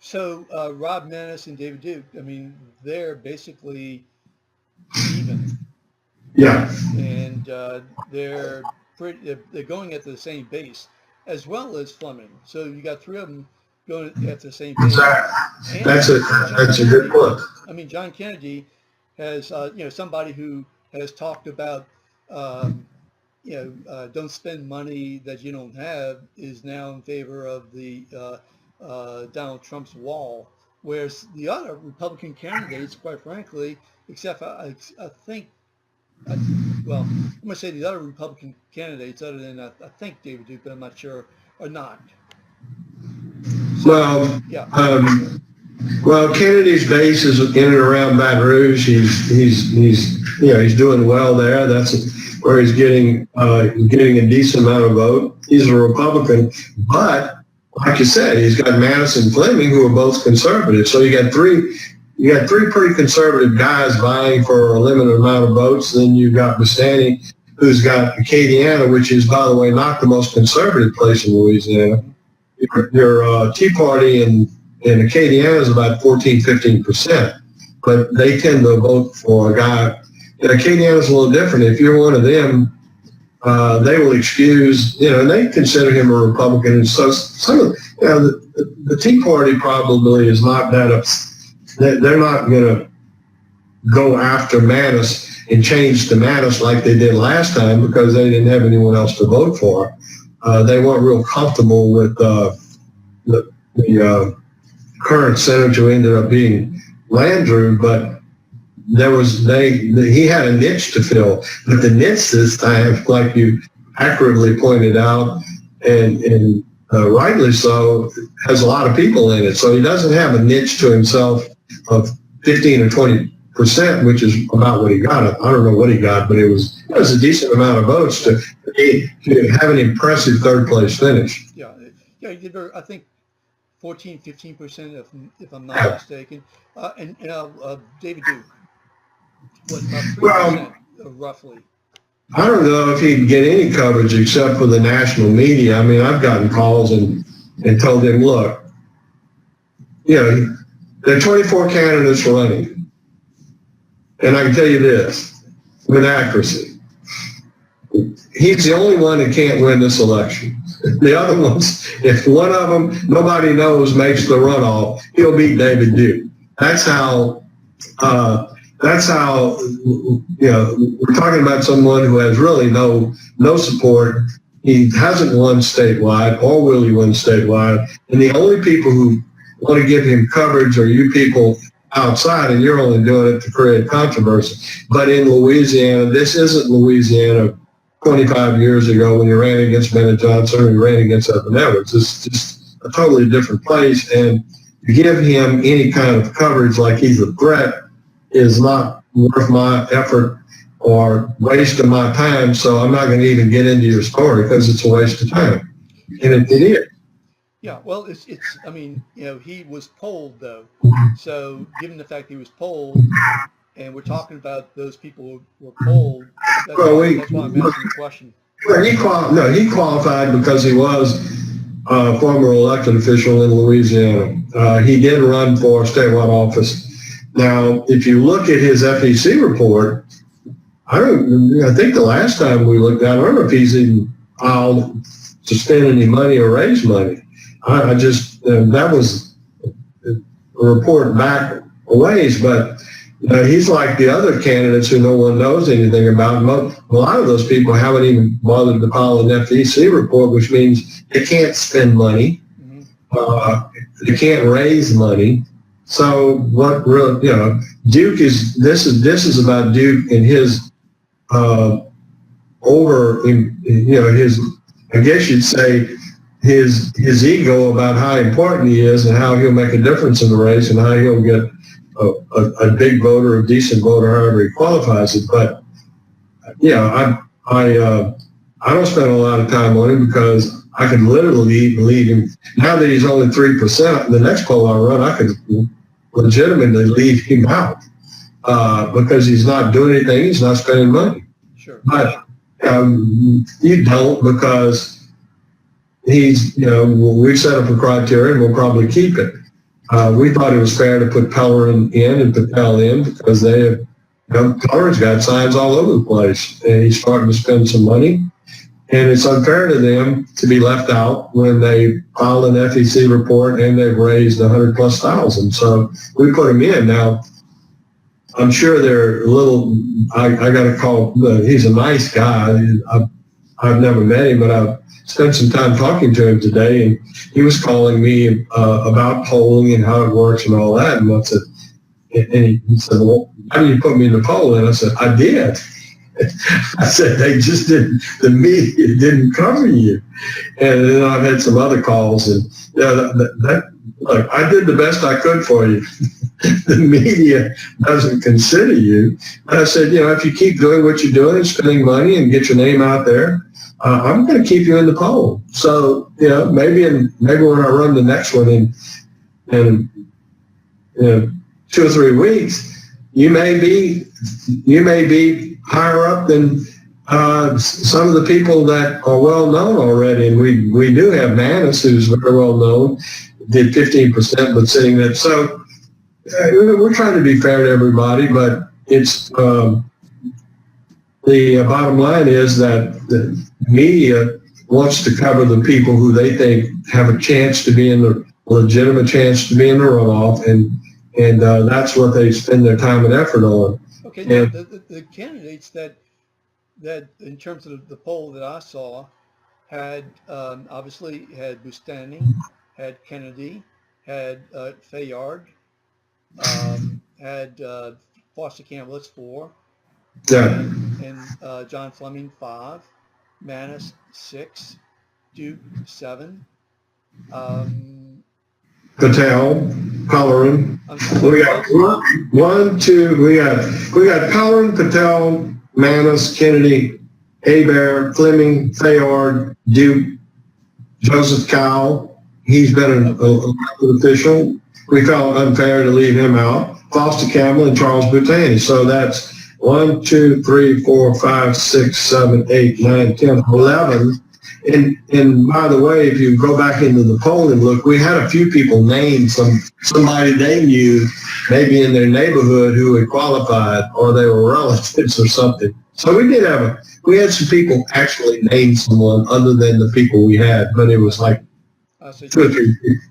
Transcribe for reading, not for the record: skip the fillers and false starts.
So Rob Maness and David Duke, I mean, they're basically even, Yeah, and they're going at the same base, as well as Fleming. So you got three of them going at the same base, exactly. and John That's a good Kennedy. point. I mean, John Kennedy has somebody who has talked about um, don't spend money that you don't have is now in favor of the Donald Trump's wall, whereas the other Republican candidates, quite frankly, except I think, well, I'm going to say the other Republican candidates, other than I think David Duke, but I'm not sure, are not. So, Well, yeah, well, Kennedy's base is in and around Baton Rouge. He's doing well there. That's where he's getting a decent amount of vote. He's a Republican, but like you said, he's got Maness and Fleming, who are both conservative. So you got three pretty conservative guys vying for a limited amount of votes. Then you've got Bastani, who's got Acadiana, which is, by the way, not the most conservative place in Louisiana. Your Tea Party and Acadiana is about 14-15%, but they tend to vote for a guy. Acadiana is a little different. If you're one of them, they will excuse, and they consider him a Republican. And so some of, the Tea Party probably is not that they're not going to go after Maness and change to Maness like they did last time because they didn't have anyone else to vote for. They weren't real comfortable with the current senator who ended up being Landrieu, but he had a niche to fill. But the niche this time, like you accurately pointed out, and rightly so, has a lot of people in it. So he doesn't have a niche to himself of 15 or 20%, which is about what he got. I don't know what he got, but it was a decent amount of votes to have an impressive third place finish. yeah, he did very, I think 14-15%, if I'm not mistaken. And David Duke, what, about 3%, Well, roughly. I don't know if he'd get any coverage except for the national media. I mean, I've gotten calls and told him, look, there are 24 candidates running. And I can tell you this, with accuracy, he's the only one that can't win this election. The other ones, if one of them, nobody knows, makes the runoff, he'll beat David Duke. That's how, we're talking about someone who has really no support. He hasn't won statewide, or will he win statewide? And the only people who want to give him coverage are you people outside, and you're only doing it to create controversy. But in Louisiana, this isn't Louisiana 25 years ago when you ran against Bennett Johnson or you ran against Evan Edwards. It's just a totally different place. And to give him any kind of coverage like he's a threat is not worth my effort or waste of my time. So I'm not going to even get into your story because it's a waste of time. And it is. Yeah, well, it's. I mean, he was polled though, so given the fact he was polled, and we're talking about those people who were polled, that's why I'm asking the question. He qualified because he was a former elected official in Louisiana. He did run for statewide office. Now, if you look at his FEC report, I think the last time we looked at it, I don't know if he's even filed to spend any money or raise money. I just, that was a report back a ways, but he's like the other candidates who no one knows anything about. A lot of those people haven't even bothered to file an FEC report, which means they can't spend money. They can't raise money. So what really, Duke this is about Duke and his, his, I guess you'd say, his ego about how important he is and how he'll make a difference in the race and how he'll get a big voter, a decent voter, however he qualifies it. But I don't spend a lot of time on him because I could literally lead him. Now that he's only 3%, the next poll I run, I could legitimately leave him out because he's not doing anything. He's not spending money. Sure. But you don't because he's, we've set up a criteria and we'll probably keep it. We thought it was fair to put Pellerin in and Patel in because they have, Pellerin's got signs all over the place, and he's starting to spend some money. And it's unfair to them to be left out when they filed an FEC report and they've raised $100,000+. So we put them in. Now, I'm sure they're a little, I got to call, he's a nice guy. I've never met him, but I've spent some time talking to him today, and he was calling me about polling and how it works and all that. And I said, and he said, well, why did you put me in the poll? And I said, I did. I said, they just didn't, the media didn't cover you. And then I've had some other calls, and look, I did the best I could for you. The media doesn't consider you. And I said, if you keep doing what you're doing, spending money and get your name out there, I'm going to keep you in the poll. So, maybe when I run the next one in 2 or 3 weeks, you may be higher up than some of the people that are well known already. And we do have Maness, who's very well known, did 15%, but sitting there. So we're trying to be fair to everybody, but it's the bottom line is that the media wants to cover the people who they think have a chance to be in the legitimate chance to be in the runoff, and that's what they spend their time and effort on. Okay, now the candidates that in terms of the poll that I saw had obviously had Bustani, had Kennedy, had Fayard, had Foster Campbell, that's 4, Yeah. and John Fleming 5, Maness 6, Duke 7. Patel, Pellerin. We got we got Pellerin, Patel, Maness, Kennedy, Hebert, Fleming, Fayard, Duke, Joseph Cowell. He's been an elected official. We felt unfair to leave him out. Foster Campbell and Charles Butani. So that's 1, 2, 3, 4, 5, 6, 7, 8, 9, 10, 11. And by the way, if you go back into the poll and look, we had a few people name somebody they knew, maybe in their neighborhood, who had qualified, or they were relatives or something. So we had some people actually name someone other than the people we had, but it was like 2 or 3 people.